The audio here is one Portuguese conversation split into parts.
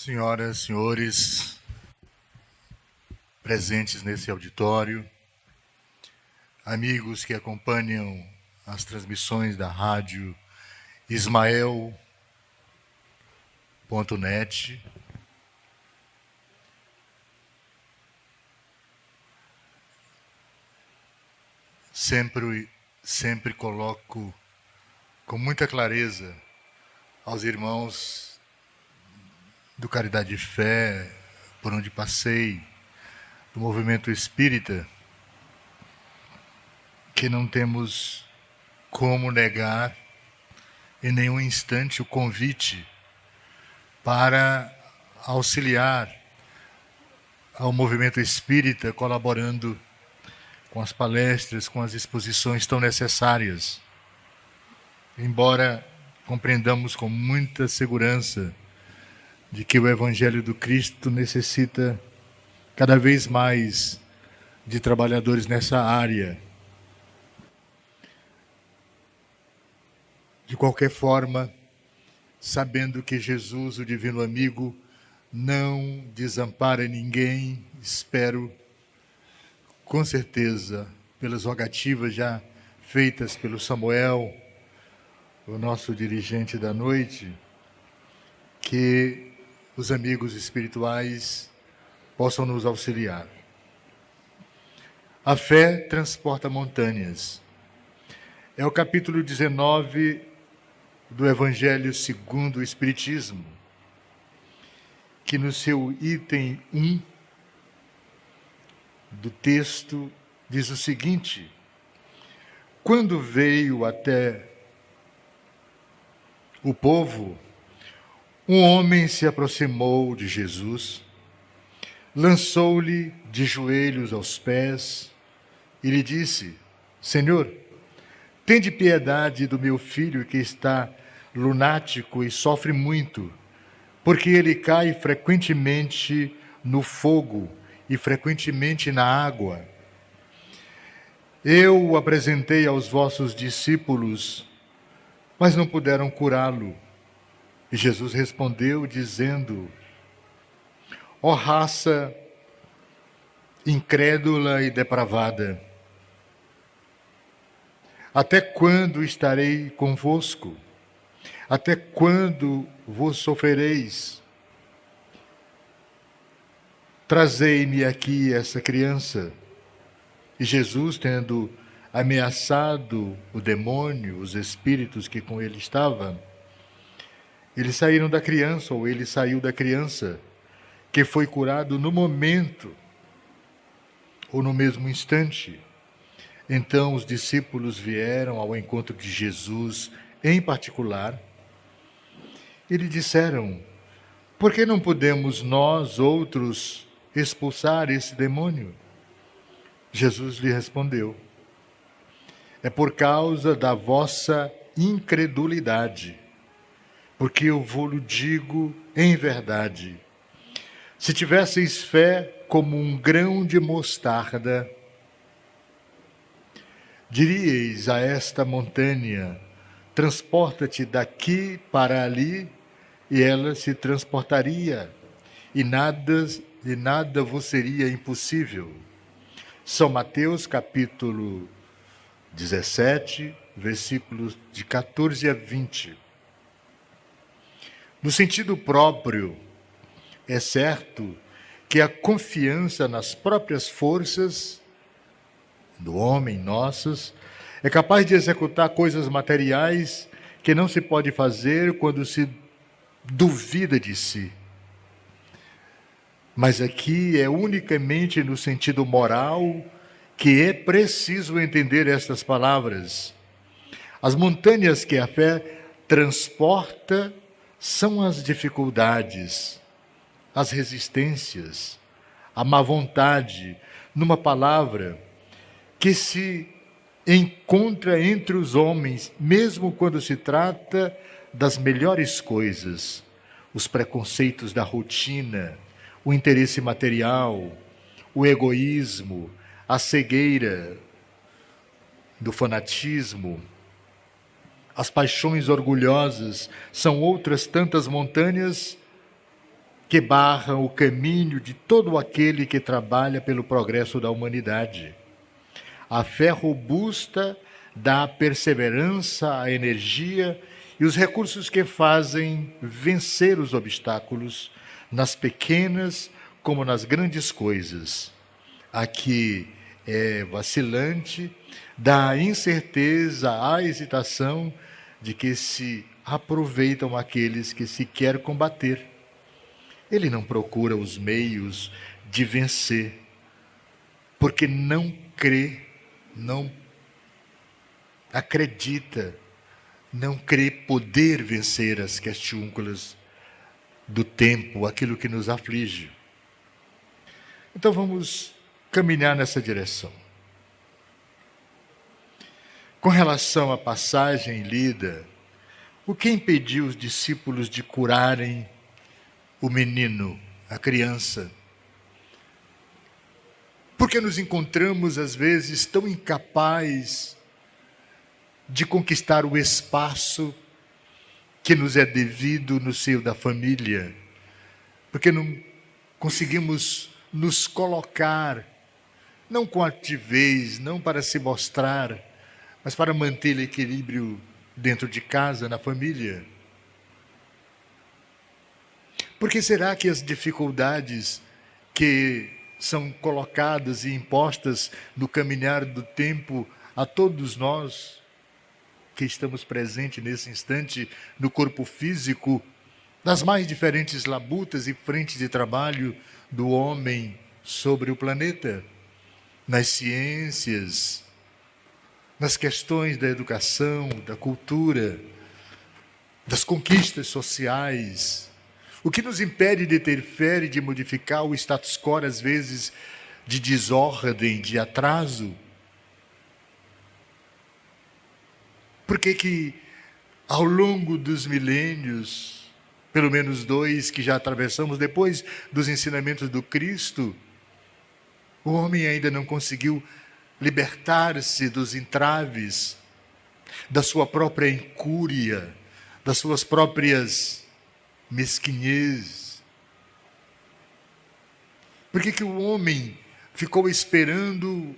Senhoras, senhores, presentes nesse auditório, amigos que acompanham as transmissões da rádio Ismael.net, sempre coloco com muita clareza aos irmãos do Caridade e Fé, por onde passei, do movimento espírita, que não temos como negar em nenhum instante o convite para auxiliar ao movimento espírita, colaborando com as palestras, com as exposições tão necessárias. Embora compreendamos com muita segurança de que o Evangelho do Cristo necessita cada vez mais de trabalhadores nessa área. De qualquer forma, sabendo que Jesus, o Divino Amigo, não desampara ninguém, espero, com certeza, pelas rogativas já feitas pelo Samuel, o nosso dirigente da noite, que os amigos espirituais possam nos auxiliar. A fé transporta montanhas. É o capítulo 19 do Evangelho segundo o Espiritismo, que no seu item 1 do texto diz o seguinte: quando veio até o povo, um homem se aproximou de Jesus, lançou-lhe de joelhos aos pés e lhe disse: Senhor, tende piedade do meu filho que está lunático e sofre muito, porque ele cai frequentemente no fogo e frequentemente na água. Eu o apresentei aos vossos discípulos, mas não puderam curá-lo. E Jesus respondeu dizendo: ó raça incrédula e depravada, até quando estarei convosco? Até quando vos sofrereis? Trazei-me aqui essa criança. E Jesus, tendo ameaçado o demônio, os espíritos que com ele estavam, eles saíram da criança, ou ele saiu da criança, que foi curado no momento, ou no mesmo instante. Então os discípulos vieram ao encontro de Jesus, em particular, e lhe disseram: por que não podemos nós, outros, expulsar esse demônio? Jesus lhe respondeu: é por causa da vossa incredulidade. Porque eu vou-lhe digo em verdade, se tivesseis fé como um grão de mostarda, diríeis a esta montanha: transporta-te daqui para ali, e ela se transportaria, e nada vos seria impossível. São Mateus capítulo 17, versículos de 14 a 20. No sentido próprio, é certo que a confiança nas próprias forças do homem, nossas, é capaz de executar coisas materiais que não se pode fazer quando se duvida de si. Mas aqui é unicamente no sentido moral que é preciso entender estas palavras. As montanhas que a fé transporta são as dificuldades, as resistências, a má vontade, numa palavra, que se encontra entre os homens, mesmo quando se trata das melhores coisas, os preconceitos da rotina, o interesse material, o egoísmo, a cegueira do fanatismo, as paixões orgulhosas são outras tantas montanhas que barram o caminho de todo aquele que trabalha pelo progresso da humanidade. A fé robusta dá a perseverança, a energia e os recursos que fazem vencer os obstáculos, nas pequenas como nas grandes coisas. A que é vacilante, da incerteza à hesitação de que se aproveitam aqueles que se quer combater. Ele não procura os meios de vencer, porque não crê, não acredita, não crê poder vencer as questiúnculas do tempo, aquilo que nos aflige. Então vamos caminhar nessa direção. Com relação à passagem lida, o que impediu os discípulos de curarem o menino, a criança? Porque nos encontramos, às vezes, tão incapazes de conquistar o espaço que nos é devido no seio da família, porque não conseguimos nos colocar, não com altivez, não para se mostrar, mas para manter o equilíbrio dentro de casa, na família. Por que será que as dificuldades que são colocadas e impostas no caminhar do tempo a todos nós, que estamos presentes nesse instante no corpo físico, nas mais diferentes labutas e frentes de trabalho do homem sobre o planeta, nas ciências, nas questões da educação, da cultura, das conquistas sociais, o que nos impede de ter fé e de modificar o status quo, às vezes, de desordem, de atraso? Por que ao longo dos milênios, pelo menos 2 que já atravessamos, depois dos ensinamentos do Cristo, o homem ainda não conseguiu libertar-se dos entraves, da sua própria incúria, das suas próprias mesquinhez? Por que o homem ficou esperando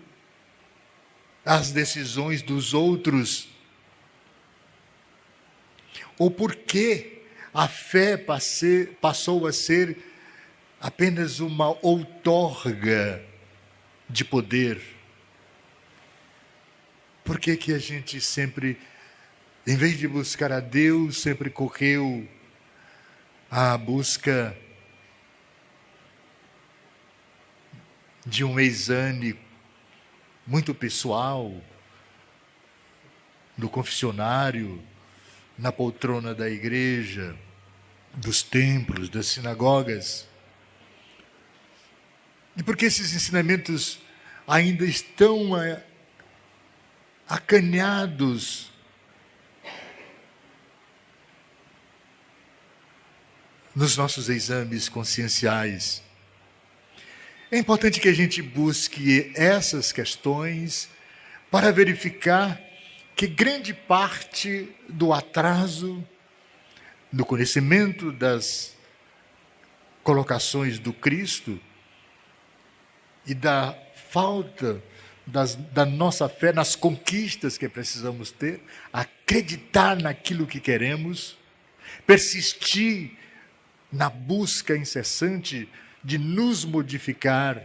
as decisões dos outros? Ou por que a fé passou a ser apenas uma outorga de poder? Por que a gente sempre, em vez de buscar a Deus, sempre correu à busca de um exame muito pessoal, no confessionário, na poltrona da igreja, dos templos, das sinagogas? E por que esses ensinamentos ainda estão acanhados nos nossos exames conscienciais? É importante que a gente busque essas questões para verificar que grande parte do atraso no conhecimento das colocações do Cristo e da falta da nossa fé nas conquistas que precisamos ter, acreditar naquilo que queremos, persistir na busca incessante de nos modificar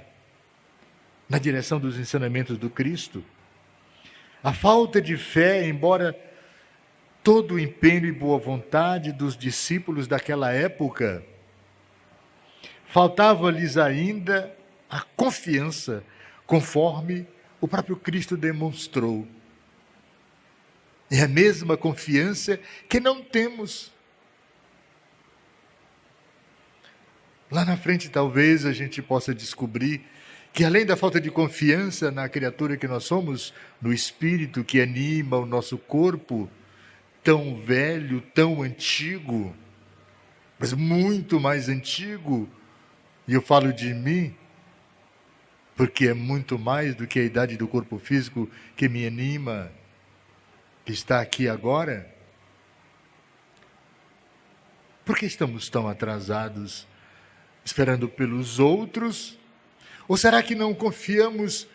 na direção dos ensinamentos do Cristo. A falta de fé, embora todo o empenho e boa vontade dos discípulos daquela época, faltava-lhes ainda a confiança, conforme o próprio Cristo demonstrou. É a mesma confiança que não temos. Lá na frente, talvez, a gente possa descobrir que, além da falta de confiança na criatura que nós somos, no espírito que anima o nosso corpo, tão velho, tão antigo, mas muito mais antigo, e eu falo de mim, porque é muito mais do que a idade do corpo físico que me anima, que está aqui agora. Por que estamos tão atrasados esperando pelos outros? Ou será que não confiamos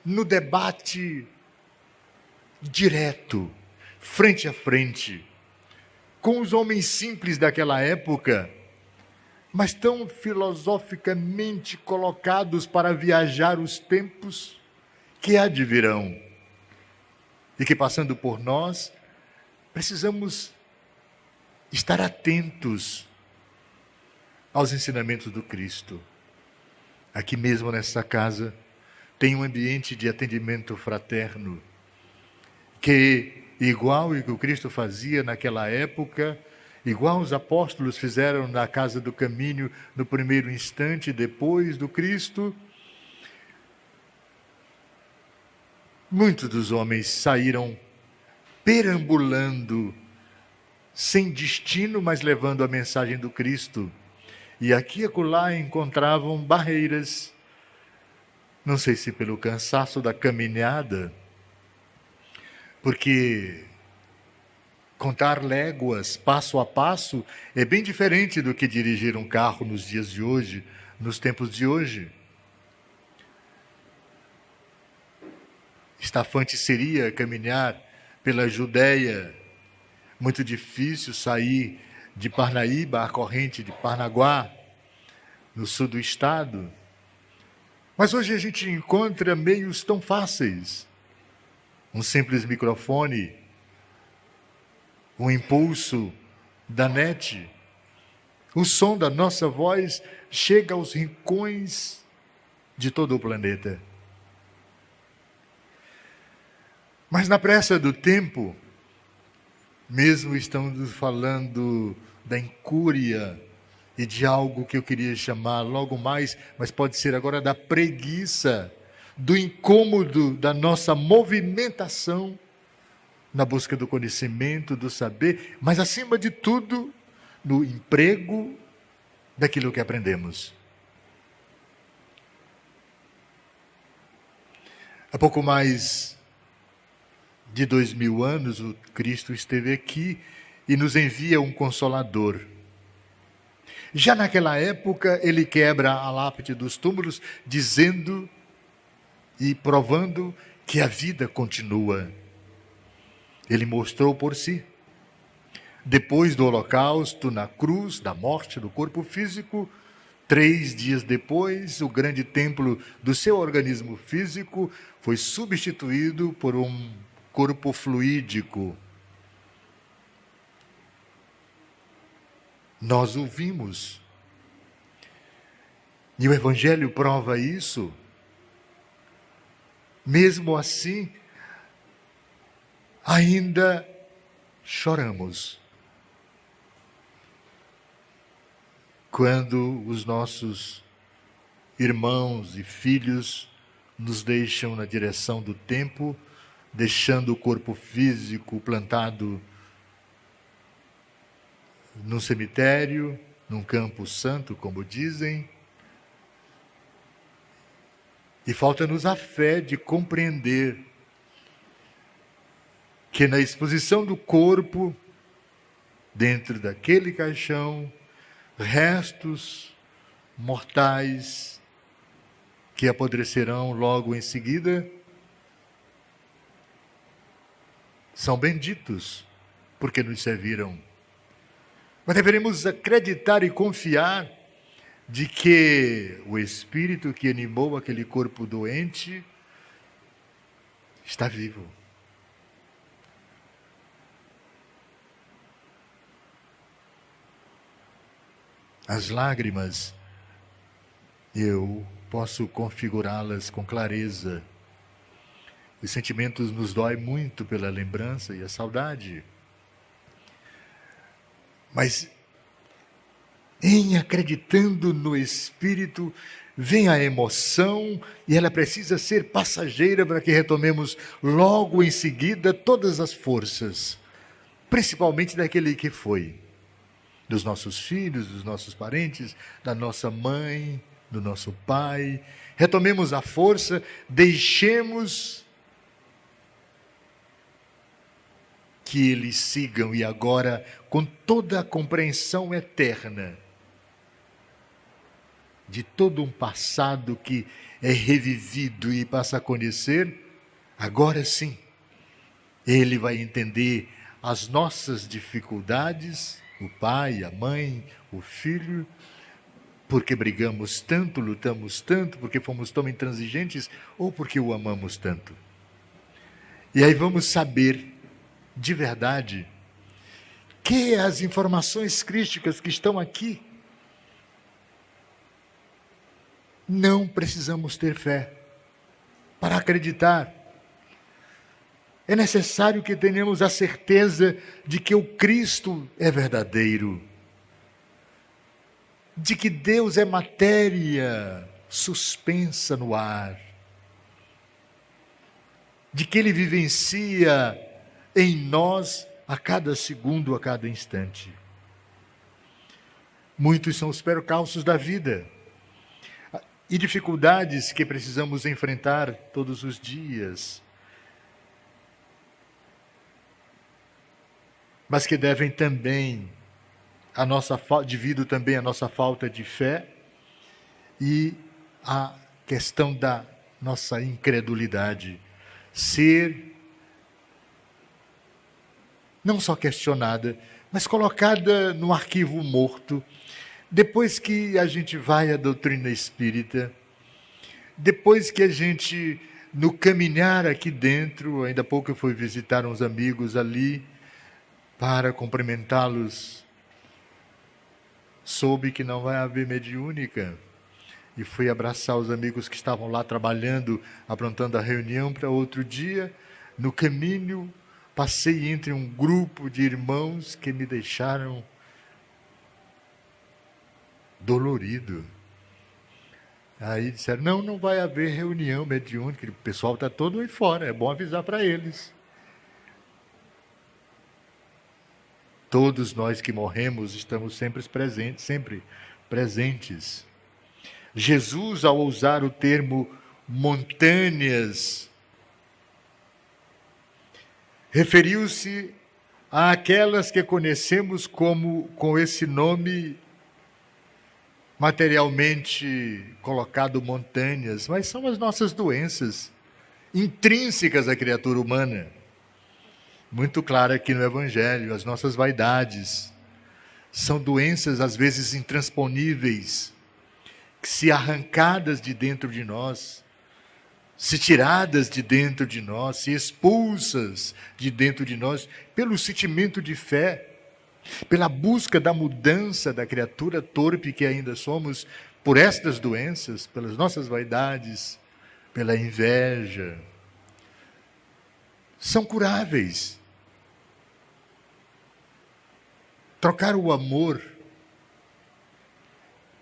no debate direto, frente a frente, com os homens simples daquela época, mas tão filosoficamente colocados para viajar os tempos que há de virão, e que, passando por nós, precisamos estar atentos aos ensinamentos do Cristo. Aqui mesmo nessa casa tem um ambiente de atendimento fraterno, que, igual o que o Cristo fazia naquela época, igual os apóstolos fizeram na casa do caminho no primeiro instante depois do Cristo, muitos dos homens saíram perambulando, sem destino, mas levando a mensagem do Cristo. E aqui e acolá encontravam barreiras, não sei se pelo cansaço da caminhada, porque contar léguas passo a passo é bem diferente do que dirigir um carro nos dias de hoje, nos tempos de hoje. Estafante seria caminhar pela Judéia, muito difícil sair de Parnaíba à corrente de Parnaguá, no sul do estado. Mas hoje a gente encontra meios tão fáceis. Um simples microfone, um impulso da net, o som da nossa voz chega aos rincões de todo o planeta. Mas na pressa do tempo, mesmo estamos falando da incúria e de algo que eu queria chamar logo mais, mas pode ser agora da preguiça, do incômodo da nossa movimentação na busca do conhecimento, do saber, mas acima de tudo, no emprego daquilo que aprendemos. Há pouco mais de 2000 anos, o Cristo esteve aqui e nos envia um Consolador. Já naquela época, ele quebra a lápide dos túmulos, dizendo e provando que a vida continua. Ele mostrou por si. Depois do holocausto, na cruz, da morte do corpo físico, 3 dias depois, o grande templo do seu organismo físico foi substituído por um corpo fluídico. Nós o vimos. E o Evangelho prova isso. Mesmo assim, ainda choramos quando os nossos irmãos e filhos nos deixam na direção do tempo, deixando o corpo físico plantado num cemitério, num campo santo, como dizem. E falta-nos a fé de compreender que na exposição do corpo, dentro daquele caixão, restos mortais que apodrecerão logo em seguida, são benditos, porque nos serviram. Mas deveremos acreditar e confiar de que o Espírito que animou aquele corpo doente está vivo. As lágrimas, eu posso configurá-las com clareza. Os sentimentos nos doem muito pela lembrança e a saudade. Mas, em acreditando no Espírito, vem a emoção e ela precisa ser passageira para que retomemos logo em seguida todas as forças, principalmente daquele que foi, dos nossos filhos, dos nossos parentes, da nossa mãe, do nosso pai. Retomemos a força, deixemos que eles sigam, e agora, com toda a compreensão eterna, de todo um passado que é revivido e passa a conhecer, agora sim, ele vai entender as nossas dificuldades, o pai, a mãe, o filho, porque brigamos tanto, lutamos tanto, porque fomos tão intransigentes ou porque o amamos tanto. E aí vamos saber, de verdade, que as informações crísticas que estão aqui, não precisamos ter fé para acreditar. É necessário que tenhamos a certeza de que o Cristo é verdadeiro, de que Deus é matéria suspensa no ar, de que Ele vivencia em nós a cada segundo, a cada instante. Muitos são os percalços da vida e dificuldades que precisamos enfrentar todos os dias, mas que devem também devido também à nossa falta de fé e à questão da nossa incredulidade ser não só questionada, mas colocada no arquivo morto. Depois que a gente vai à doutrina espírita, depois que a gente, no caminhar aqui dentro, ainda há pouco eu fui visitar uns amigos ali para cumprimentá-los, soube que não vai haver mediúnica e fui abraçar os amigos que estavam lá trabalhando, aprontando a reunião para outro dia. No caminho, passei entre um grupo de irmãos que me deixaram dolorido. Aí disseram, não vai haver reunião mediúnica, o pessoal está todo aí fora, é bom avisar para eles. Todos nós que morremos estamos sempre presentes. Jesus, ao usar o termo montanhas, referiu-se àquelas que conhecemos com esse nome materialmente colocado montanhas, mas são as nossas doenças intrínsecas à criatura humana. Muito claro aqui no Evangelho, as nossas vaidades são doenças às vezes intransponíveis, que se arrancadas de dentro de nós, se tiradas de dentro de nós, se expulsas de dentro de nós, pelo sentimento de fé, pela busca da mudança da criatura torpe que ainda somos, por estas doenças, pelas nossas vaidades, pela inveja, são curáveis. Trocar o amor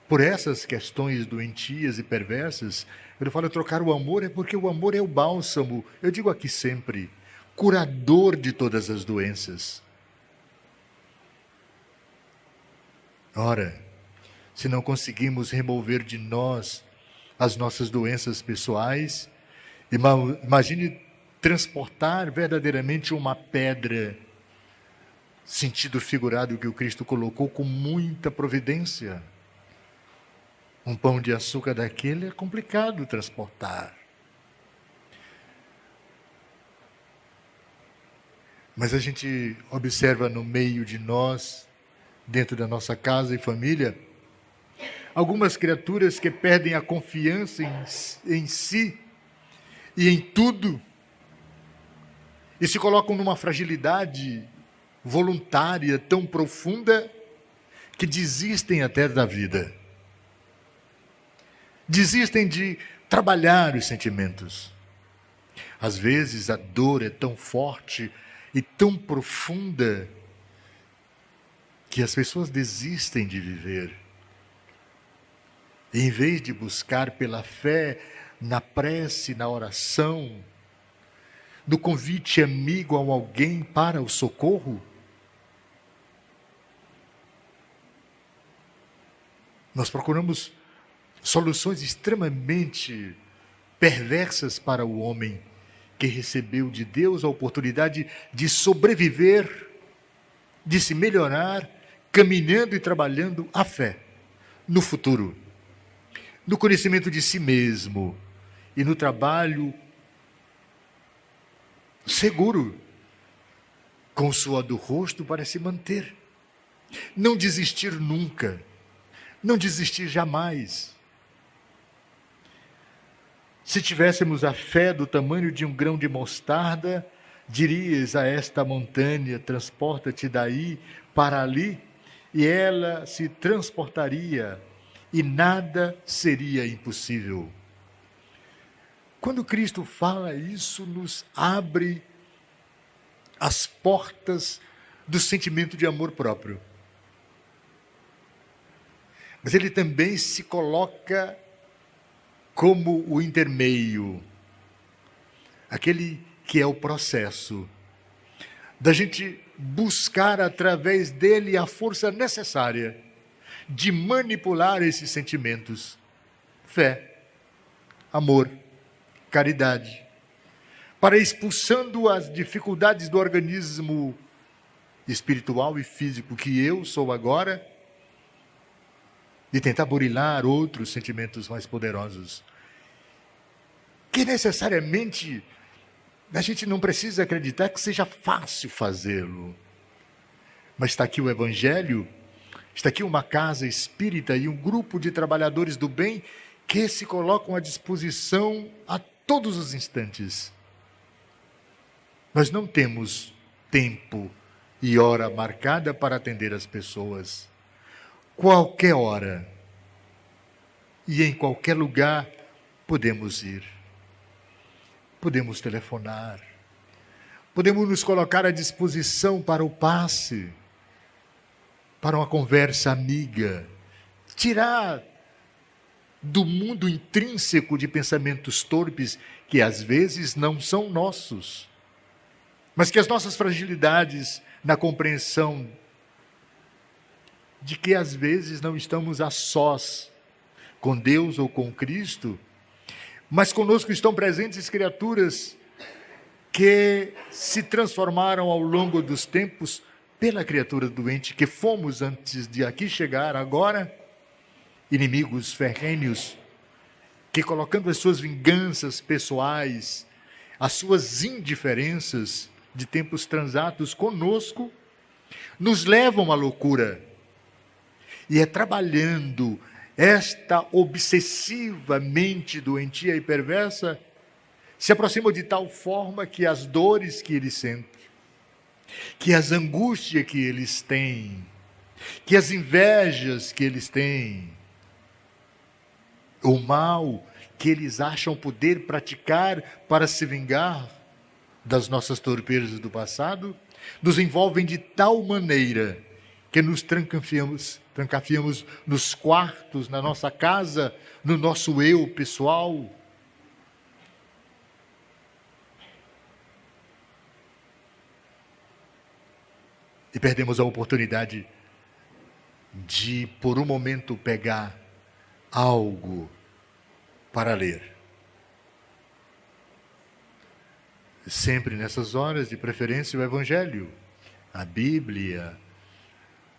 por essas questões doentias e perversas, eu falo trocar o amor é porque o amor é o bálsamo, eu digo aqui sempre, curador de todas as doenças. Ora, se não conseguimos remover de nós as nossas doenças pessoais, imagine transportar verdadeiramente uma pedra, sentido figurado que o Cristo colocou com muita providência. Um pão de açúcar daquele é complicado transportar. Mas a gente observa no meio de nós, dentro da nossa casa e família, algumas criaturas que perdem a confiança em si e em tudo, e se colocam numa fragilidade voluntária tão profunda que desistem até da vida. Desistem de trabalhar os sentimentos. Às vezes a dor é tão forte e tão profunda que as pessoas desistem de viver. E em vez de buscar pela fé, na prece, na oração, no convite amigo a alguém para o socorro, nós procuramos soluções extremamente perversas para o homem que recebeu de Deus a oportunidade de sobreviver, de se melhorar, caminhando e trabalhando a fé no futuro. no conhecimento de si mesmo e no trabalho seguro, com o suor do rosto para se manter. Não desistir nunca, não desistir jamais. Se tivéssemos a fé do tamanho de um grão de mostarda, dirias a esta montanha, transporta-te daí para ali, e ela se transportaria, e nada seria impossível. Quando Cristo fala isso, nos abre as portas do sentimento de amor próprio. Mas ele também se coloca como o intermeio, aquele que é o processo da gente buscar através dele a força necessária de manipular esses sentimentos: fé, amor, caridade, para expulsando as dificuldades do organismo espiritual e físico que eu sou agora, e tentar burilar outros sentimentos mais poderosos, que necessariamente a gente não precisa acreditar que seja fácil fazê-lo. Mas está aqui o Evangelho, está aqui uma casa espírita e um grupo de trabalhadores do bem que se colocam à disposição a todos os instantes. Nós não temos tempo e hora marcada para atender as pessoas. Qualquer hora e em qualquer lugar podemos ir. Podemos telefonar. Podemos nos colocar à disposição para o passe, para uma conversa amiga. Tirar do mundo intrínseco de pensamentos torpes que às vezes não são nossos, mas que as nossas fragilidades na compreensão de que às vezes não estamos a sós com Deus ou com Cristo, mas conosco estão presentes criaturas que se transformaram ao longo dos tempos pela criatura doente que fomos antes de aqui chegar agora, inimigos ferrenhos, que colocando as suas vinganças pessoais, as suas indiferenças de tempos transatos conosco, nos levam à loucura. E é trabalhando esta obsessiva mente doentia e perversa, se aproxima de tal forma que as dores que eles sentem, que as angústias que eles têm, que as invejas que eles têm, o mal que eles acham poder praticar para se vingar das nossas torpezas do passado, nos envolvem de tal maneira que nos trancafiamos nos quartos, na nossa casa, no nosso eu pessoal. E perdemos a oportunidade de, por um momento, pegar algo para ler. Sempre nessas horas, de preferência, o Evangelho, a Bíblia,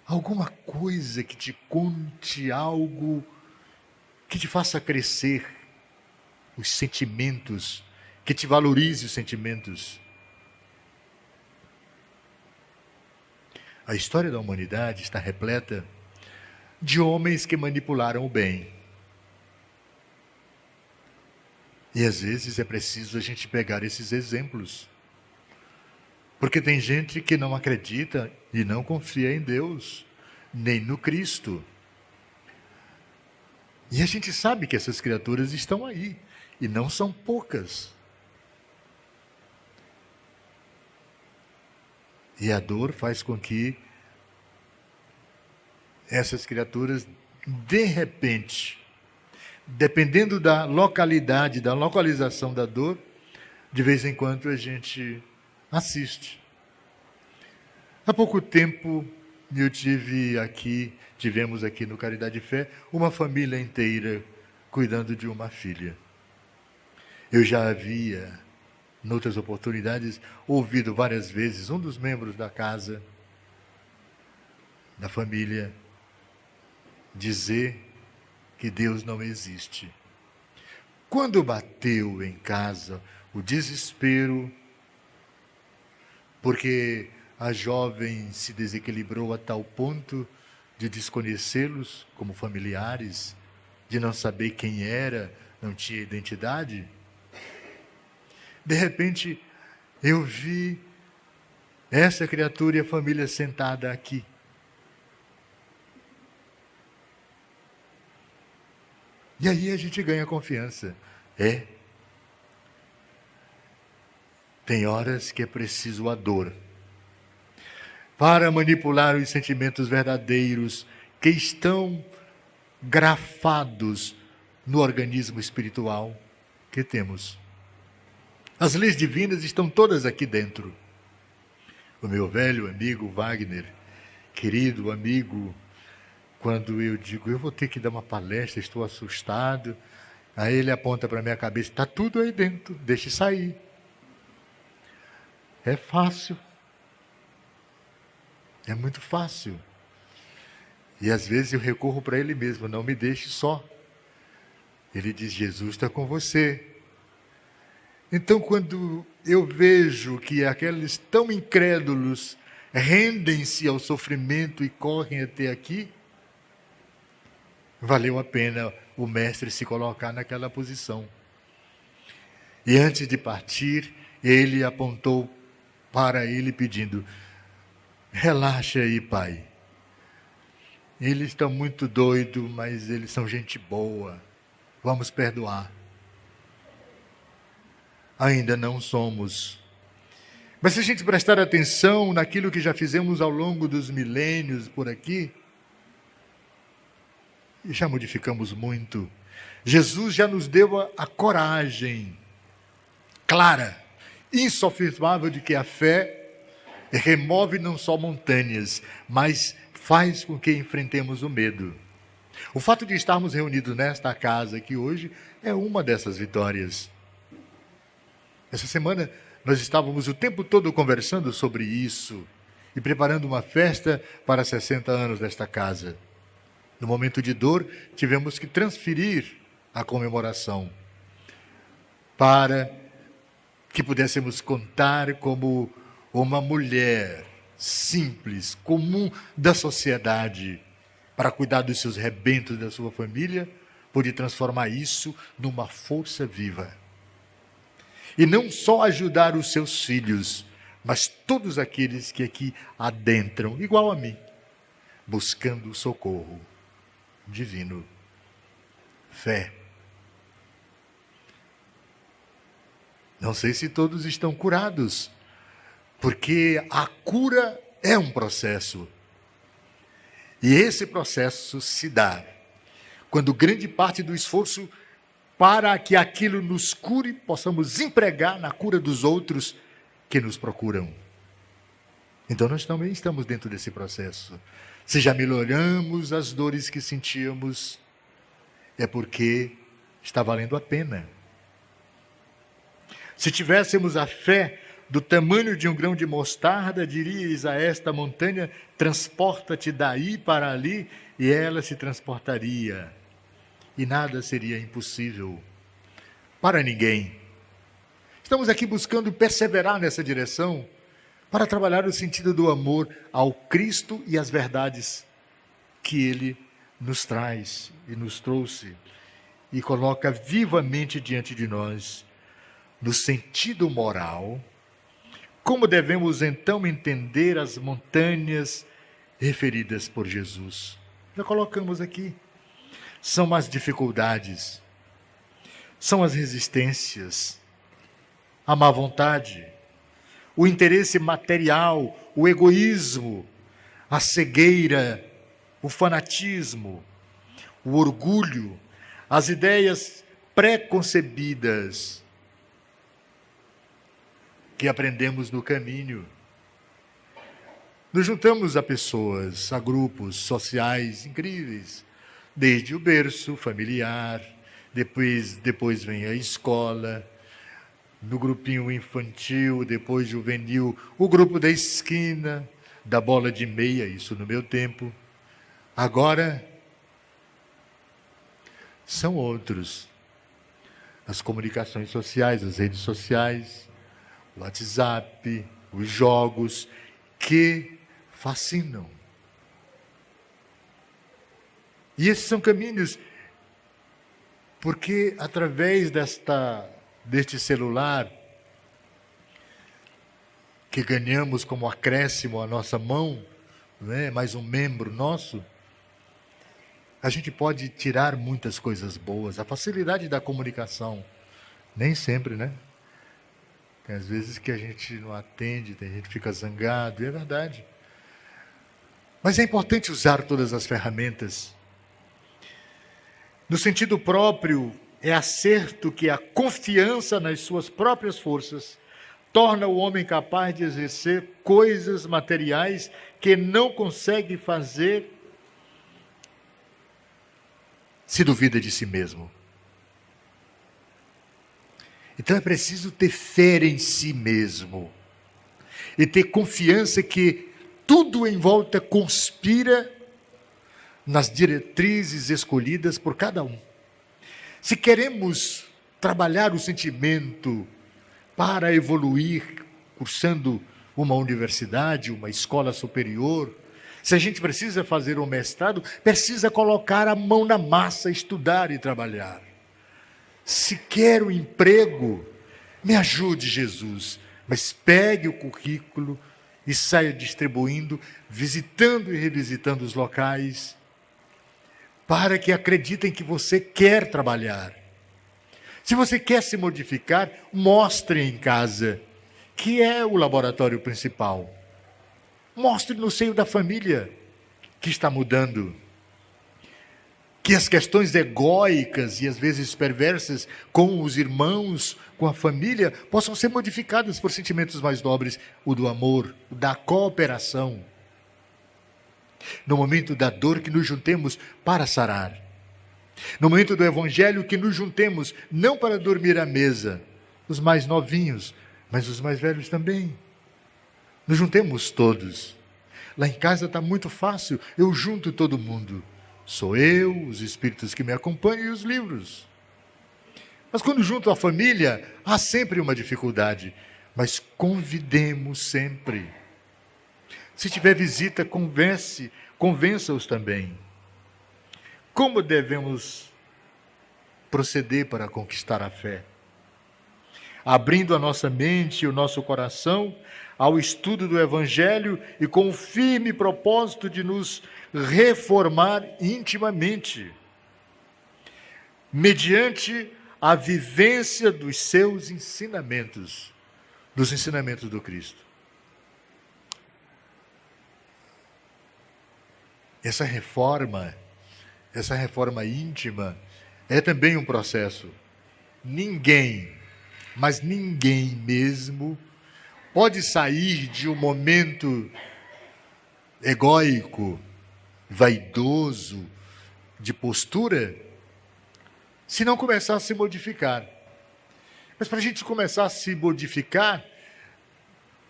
alguma coisa que te conte algo que te faça crescer os sentimentos, que te valorize os sentimentos. A história da humanidade está repleta de homens que manipularam o bem. E às vezes é preciso a gente pegar esses exemplos. Porque tem gente que não acredita e não confia em Deus, nem no Cristo. E a gente sabe que essas criaturas estão aí, e não são poucas. E a dor faz com que essas criaturas, de repente, dependendo da localidade, da localização da dor, de vez em quando a gente assiste. Há pouco tempo tivemos aqui no Caridade e Fé, uma família inteira cuidando de uma filha. Eu já havia, em outras oportunidades, ouvido várias vezes um dos membros da casa, da família, dizer que Deus não existe. Quando bateu em casa o desespero, porque a jovem se desequilibrou a tal ponto de desconhecê-los como familiares, de não saber quem era, não tinha identidade. De repente, eu vi essa criatura e a família sentada aqui. E aí a gente ganha confiança. Tem horas que é preciso a dor para manipular os sentimentos verdadeiros que estão grafados no organismo espiritual que temos. As leis divinas estão todas aqui dentro. O meu velho amigo Wagner, querido amigo, quando eu digo, eu vou ter que dar uma palestra, estou assustado, aí ele aponta para a minha cabeça, está tudo aí dentro, deixe sair. É fácil. É muito fácil. E às vezes eu recorro para ele mesmo, não me deixe só. Ele diz, Jesus está com você. Então, quando eu vejo que aqueles tão incrédulos rendem-se ao sofrimento e correm até aqui, valeu a pena o mestre se colocar naquela posição. E antes de partir, ele apontou para ele pedindo, relaxa aí, pai. Eles estão muito doidos, mas eles são gente boa. Vamos perdoar. Ainda não somos. Mas se a gente prestar atenção naquilo que já fizemos ao longo dos milênios por aqui, e já modificamos muito. Jesus já nos deu a coragem clara, insofismável de que a fé remove não só montanhas, mas faz com que enfrentemos o medo. O fato de estarmos reunidos nesta casa aqui hoje é uma dessas vitórias. Essa semana nós estávamos o tempo todo conversando sobre isso e preparando uma festa para 60 anos desta casa. No momento de dor, tivemos que transferir a comemoração para que pudéssemos contar como uma mulher simples, comum da sociedade, para cuidar dos seus rebentos, da sua família, pôde transformar isso numa força viva. E não só ajudar os seus filhos, mas todos aqueles que aqui adentram, igual a mim, buscando socorro divino. Fé. Não sei se todos estão curados, porque a cura é um processo. E esse processo se dá quando grande parte do esforço para que aquilo nos cure, possamos empregar na cura dos outros que nos procuram. Então nós também estamos dentro desse processo. Se já melhoramos as dores que sentíamos, é porque está valendo a pena. Se tivéssemos a fé do tamanho de um grão de mostarda, diríeis a esta montanha, transporta-te daí para ali, e ela se transportaria. E nada seria impossível para ninguém. Estamos aqui buscando perseverar nessa direção, para trabalhar o sentido do amor ao Cristo e às verdades que Ele nos traz e nos trouxe e coloca vivamente diante de nós. No sentido moral, como devemos então entender as montanhas referidas por Jesus? Já colocamos aqui. São as dificuldades, são as resistências, a má vontade, o interesse material, o egoísmo, a cegueira, o fanatismo, o orgulho, as ideias pré-concebidas que aprendemos no caminho. Nos juntamos a pessoas, a grupos sociais incríveis, desde o berço familiar, depois vem a escola, no grupinho infantil, depois juvenil, o grupo da esquina, da bola de meia, isso no meu tempo. Agora, são outros. As comunicações sociais, as redes sociais, o WhatsApp, os jogos que fascinam. E esses são caminhos, porque através deste celular que ganhamos como acréscimo à nossa mão, né, mais um membro nosso, a gente pode tirar muitas coisas boas. A facilidade da comunicação, nem sempre, né? Tem às vezes que a gente não atende, tem gente que fica zangado, e é verdade. Mas é importante usar todas as ferramentas. No sentido próprio, é certo que a confiança nas suas próprias forças torna o homem capaz de exercer coisas materiais que não consegue fazer se duvida de si mesmo. Então é preciso ter fé em si mesmo e ter confiança que tudo em volta conspira nas diretrizes escolhidas por cada um. Se queremos trabalhar o sentimento para evoluir, cursando uma universidade, uma escola superior, se a gente precisa fazer um mestrado, precisa colocar a mão na massa, estudar e trabalhar. Se quer um emprego, me ajude, Jesus, mas pegue o currículo e saia distribuindo, visitando e revisitando os locais, para que acreditem que você quer trabalhar. Se você quer se modificar, mostre em casa, que é o laboratório principal. Mostre no seio da família que está mudando. Que as questões egóicas e às vezes perversas com os irmãos, com a família, possam ser modificadas por sentimentos mais nobres, o do amor, o da cooperação. No momento da dor, que nos juntemos para sarar. No momento do evangelho, que nos juntemos não para dormir à mesa, os mais novinhos, mas os mais velhos também. Nos juntemos todos. Lá em casa está muito fácil, eu junto todo mundo. Sou eu, os espíritos que me acompanham e os livros. Mas quando junto a família, há sempre uma dificuldade. Mas convidemos sempre. Se tiver visita, convença-os também. Como devemos proceder para conquistar a fé? Abrindo a nossa mente e o nosso coração ao estudo do Evangelho e com o firme propósito de nos reformar intimamente, mediante a vivência dos seus ensinamentos, dos ensinamentos do Cristo. Essa reforma íntima, é também um processo. Ninguém, mas ninguém mesmo, pode sair de um momento egóico, vaidoso, de postura, se não começar a se modificar. Mas para a gente começar a se modificar,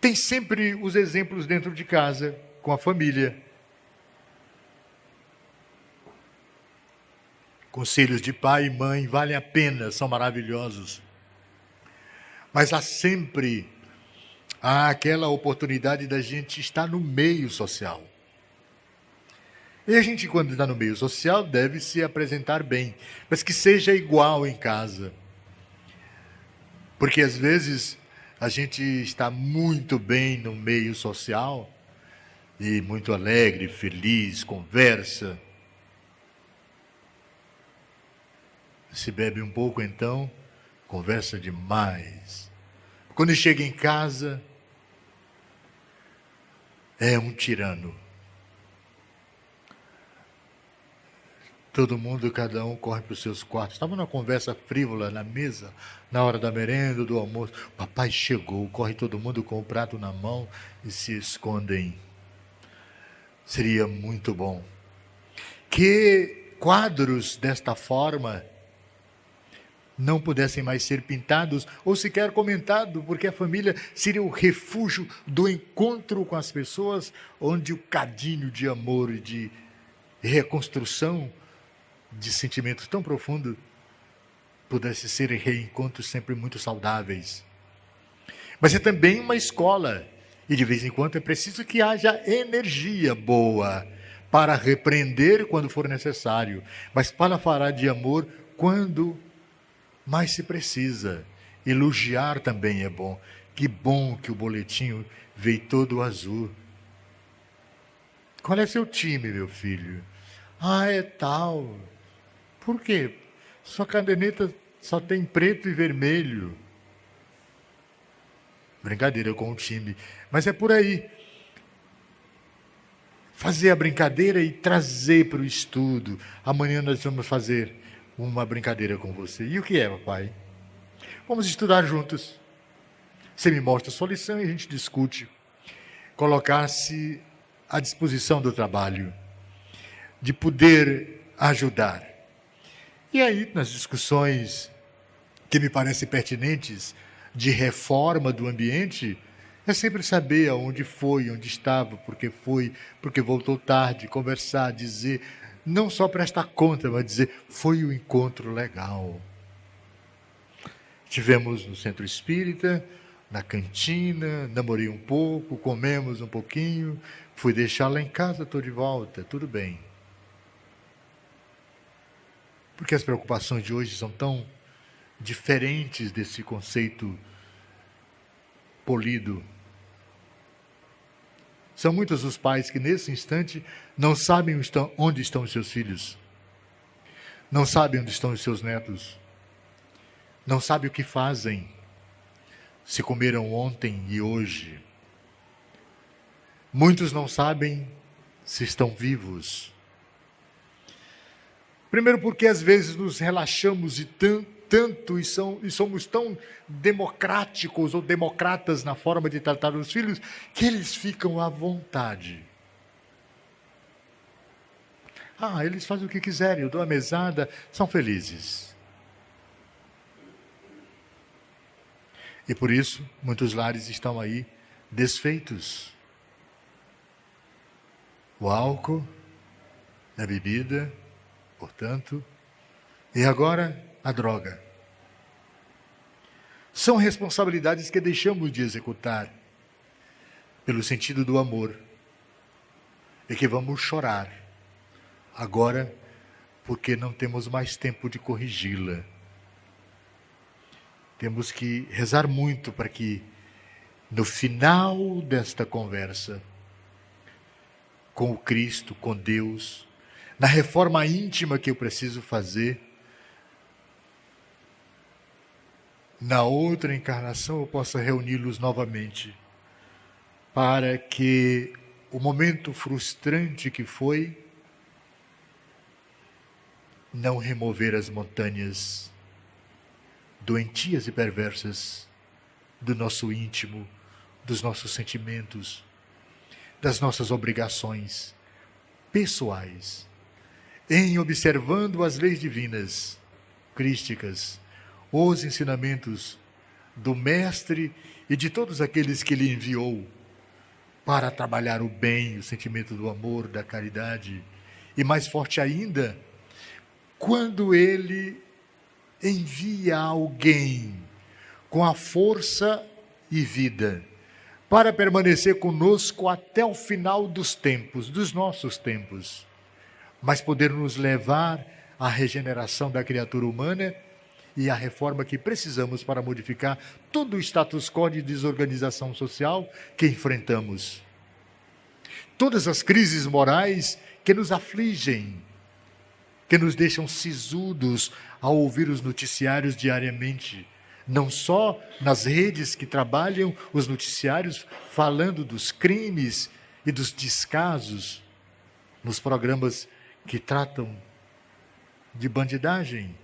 tem sempre os exemplos dentro de casa, com a família. Conselhos de pai e mãe valem a pena, são maravilhosos. Mas há sempre aquela oportunidade da gente estar no meio social. E a gente, quando está no meio social, deve se apresentar bem, mas que seja igual em casa. Porque às vezes a gente está muito bem no meio social, e muito alegre, feliz, conversa. Se bebe um pouco, então, conversa demais. Quando chega em casa, é um tirano. Todo mundo, cada um corre para os seus quartos. Estava numa conversa frívola na mesa, na hora da merenda, do almoço. Papai chegou, corre todo mundo com o prato na mão e se escondem. Seria muito bom que quadros desta forma não pudessem mais ser pintados ou sequer comentados, porque a família seria o refúgio do encontro com as pessoas, onde o cadinho de amor e de reconstrução de sentimentos tão profundos pudessem ser reencontros sempre muito saudáveis. Mas é também uma escola, e de vez em quando é preciso que haja energia boa para repreender quando for necessário, mas para falar de amor quando mais se precisa. Elogiar também é bom. Que bom que o boletim veio todo azul. Qual é seu time, meu filho? Ah, é tal. Por quê? Sua caderneta só tem preto e vermelho. Brincadeira com o time. Mas é por aí. Fazer a brincadeira e trazer para o estudo. Amanhã nós vamos fazer uma brincadeira com você. E o que é, papai? Vamos estudar juntos. Você me mostra a sua lição e a gente discute. Colocar-se à disposição do trabalho, de poder ajudar. E aí, nas discussões que me parecem pertinentes de reforma do ambiente, é sempre saber aonde foi, onde estava, porque foi, porque voltou tarde, conversar, dizer, não só prestar conta, mas dizer, foi um encontro legal. Tivemos no centro espírita, na cantina, namorei um pouco, comemos um pouquinho, fui deixar lá em casa, estou de volta, tudo bem. Porque as preocupações de hoje são tão diferentes desse conceito polido. São muitos os pais que nesse instante não sabem onde estão os seus filhos, não sabem onde estão os seus netos, não sabem o que fazem, se comeram ontem e hoje. Muitos não sabem se estão vivos. Primeiro porque às vezes nos relaxamos tanto e somos tão democráticos ou democratas na forma de tratar os filhos, que eles ficam à vontade. Eles fazem o que quiserem, eu dou a mesada, são felizes. E por isso, muitos lares estão aí desfeitos. O álcool, a bebida, portanto, e agora a droga. São responsabilidades que deixamos de executar pelo sentido do amor e que vamos chorar agora porque não temos mais tempo de corrigi-la. Temos que rezar muito para que, no final desta conversa, com o Cristo, com Deus, na reforma íntima que eu preciso fazer, na outra encarnação eu possa reuni-los novamente, para que o momento frustrante que foi, não remover as montanhas doentias e perversas do nosso íntimo, dos nossos sentimentos, das nossas obrigações pessoais, em observando as leis divinas, crísticas, os ensinamentos do Mestre e de todos aqueles que Ele enviou para trabalhar o bem, o sentimento do amor, da caridade, e mais forte ainda, quando Ele envia alguém com a força e vida para permanecer conosco até o final dos tempos, dos nossos tempos, mas poder nos levar à regeneração da criatura humana e à reforma que precisamos para modificar todo o status quo de desorganização social que enfrentamos. Todas as crises morais que nos afligem, que nos deixam sisudos ao ouvir os noticiários diariamente, não só nas redes que trabalham os noticiários falando dos crimes e dos descasos, nos programas que tratam de bandidagem.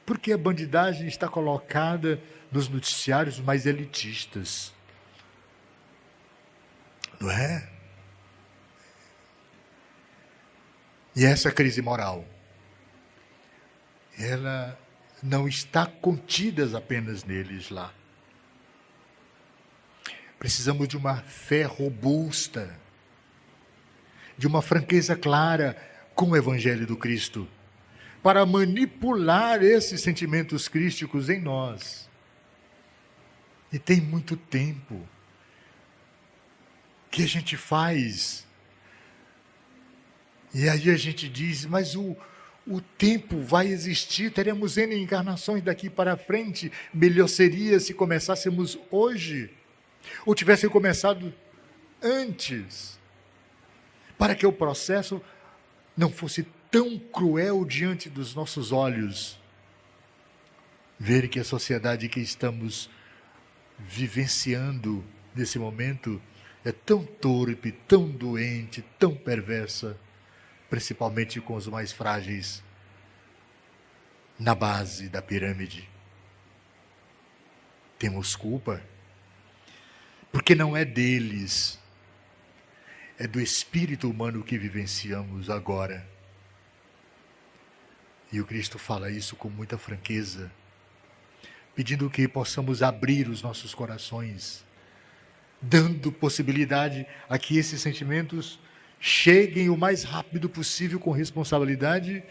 Porque a bandidagem está colocada nos noticiários mais elitistas. Não é? E essa crise moral, ela não está contida apenas neles lá. Precisamos de uma fé robusta, de uma franqueza clara com o Evangelho do Cristo, para manipular esses sentimentos crísticos em nós. E tem muito tempo que a gente faz. E aí a gente diz, mas o tempo vai existir, teremos N encarnações daqui para frente. Melhor seria se começássemos hoje, ou tivessem começado antes, para que o processo não fosse tão cruel diante dos nossos olhos. Ver que a sociedade que estamos vivenciando nesse momento é tão torpe, tão doente, tão perversa, principalmente com os mais frágeis na base da pirâmide. Temos culpa, porque não é deles, é do espírito humano que vivenciamos agora. E o Cristo fala isso com muita franqueza, pedindo que possamos abrir os nossos corações, dando possibilidade a que esses sentimentos cheguem o mais rápido possível com responsabilidade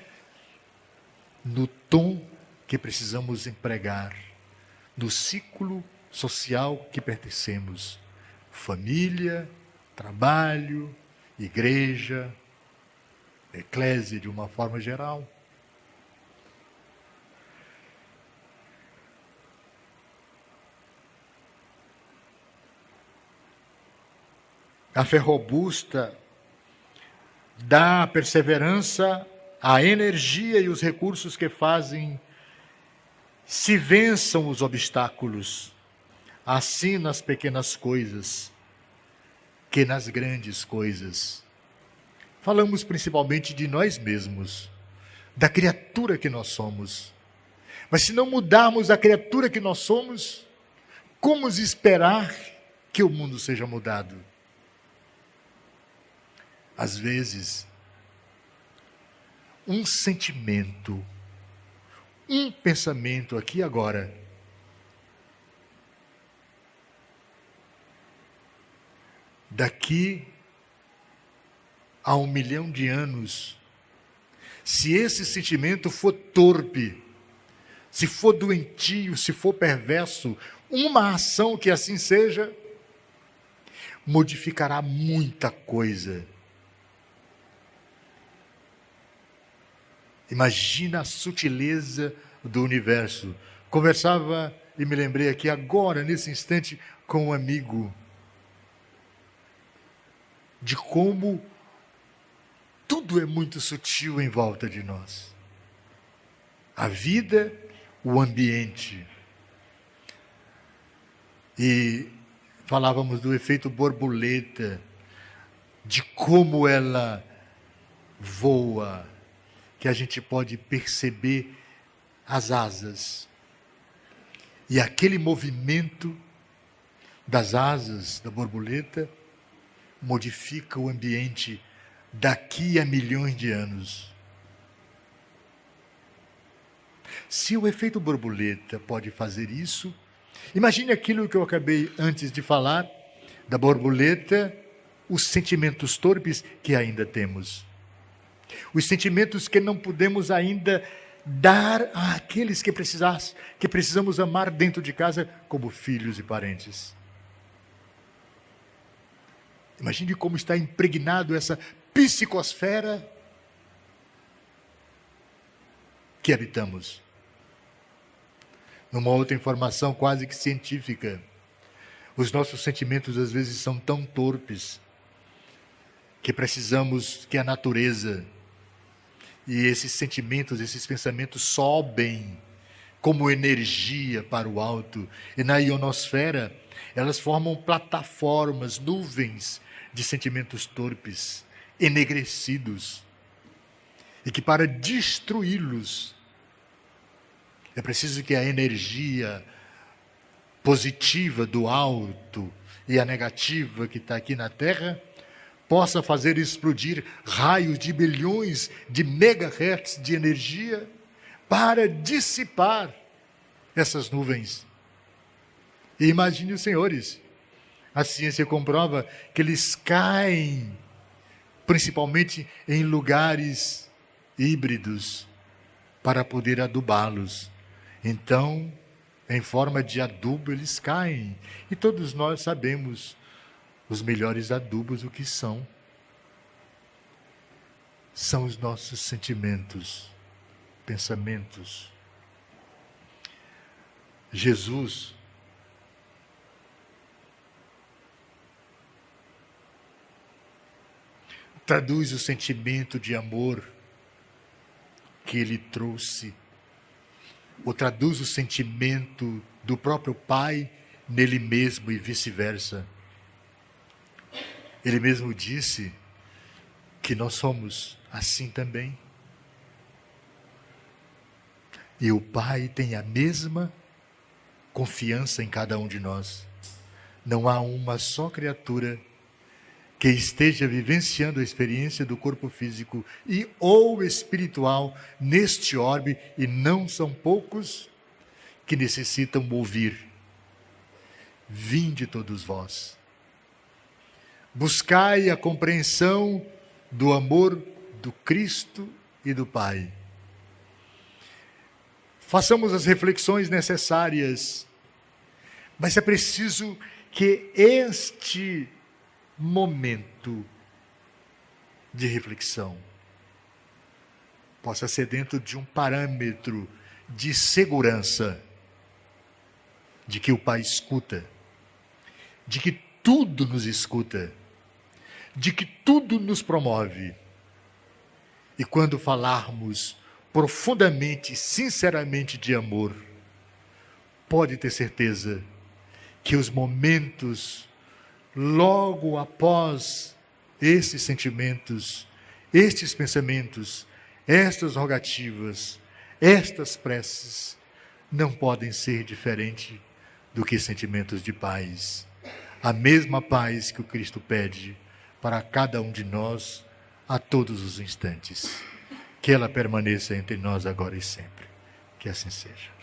no tom que precisamos empregar, no ciclo social que pertencemos, família, trabalho, igreja, eclésia de uma forma geral. A fé robusta dá a perseverança, a energia e os recursos que fazem se vençam os obstáculos, assim nas pequenas coisas, que nas grandes coisas. Falamos principalmente de nós mesmos, da criatura que nós somos. Mas se não mudarmos a criatura que nós somos, como esperar que o mundo seja mudado? Às vezes, um sentimento, um pensamento aqui e agora, daqui a 1 milhão de anos, se esse sentimento for torpe, se for doentio, se for perverso, uma ação que assim seja, modificará muita coisa. Imagina a sutileza do universo. Conversava e me lembrei aqui agora, nesse instante, com um amigo, de como tudo é muito sutil em volta de nós. A vida, o ambiente. E falávamos do efeito borboleta, de como ela voa, que a gente pode perceber as asas. E aquele movimento das asas da borboleta modifica o ambiente daqui a milhões de anos. Se o efeito borboleta pode fazer isso, imagine aquilo que eu acabei antes de falar, da borboleta, os sentimentos torpes que ainda temos. Os sentimentos que não podemos ainda dar àqueles que precisamos amar dentro de casa, como filhos e parentes. Imagine como está impregnado essa psicosfera que habitamos. Numa outra informação quase que científica, os nossos sentimentos às vezes são tão torpes que precisamos que a natureza e esses sentimentos, esses pensamentos sobem como energia para o alto. E na ionosfera, elas formam plataformas, nuvens de sentimentos torpes, enegrecidos. E que para destruí-los, é preciso que a energia positiva do alto e a negativa que está aqui na Terra possa fazer explodir raios de bilhões de megahertz de energia para dissipar essas nuvens. E imagine os senhores, a ciência comprova que eles caem principalmente em lugares híbridos, para poder adubá-los. Então, em forma de adubo, eles caem. E todos nós sabemos os melhores adubos o que são. São os nossos sentimentos, pensamentos. Jesus traduz o sentimento de amor que ele trouxe, ou traduz o sentimento do próprio Pai nele mesmo e vice-versa. Ele mesmo disse que nós somos assim também. E o Pai tem a mesma confiança em cada um de nós. Não há uma só criatura que esteja vivenciando a experiência do corpo físico e ou espiritual neste orbe, e não são poucos que necessitam ouvir: vinde todos vós, buscai a compreensão do amor do Cristo e do Pai. Façamos as reflexões necessárias, mas é preciso que este momento de reflexão possa ser dentro de um parâmetro de segurança, de que o Pai escuta, de que tudo nos escuta, de que tudo nos promove. E quando falarmos profundamente, sinceramente de amor, pode ter certeza que os momentos logo após esses sentimentos, estes pensamentos, estas rogativas, estas preces, não podem ser diferentes do que sentimentos de paz. A mesma paz que o Cristo pede para cada um de nós a todos os instantes. Que ela permaneça entre nós agora e sempre. Que assim seja.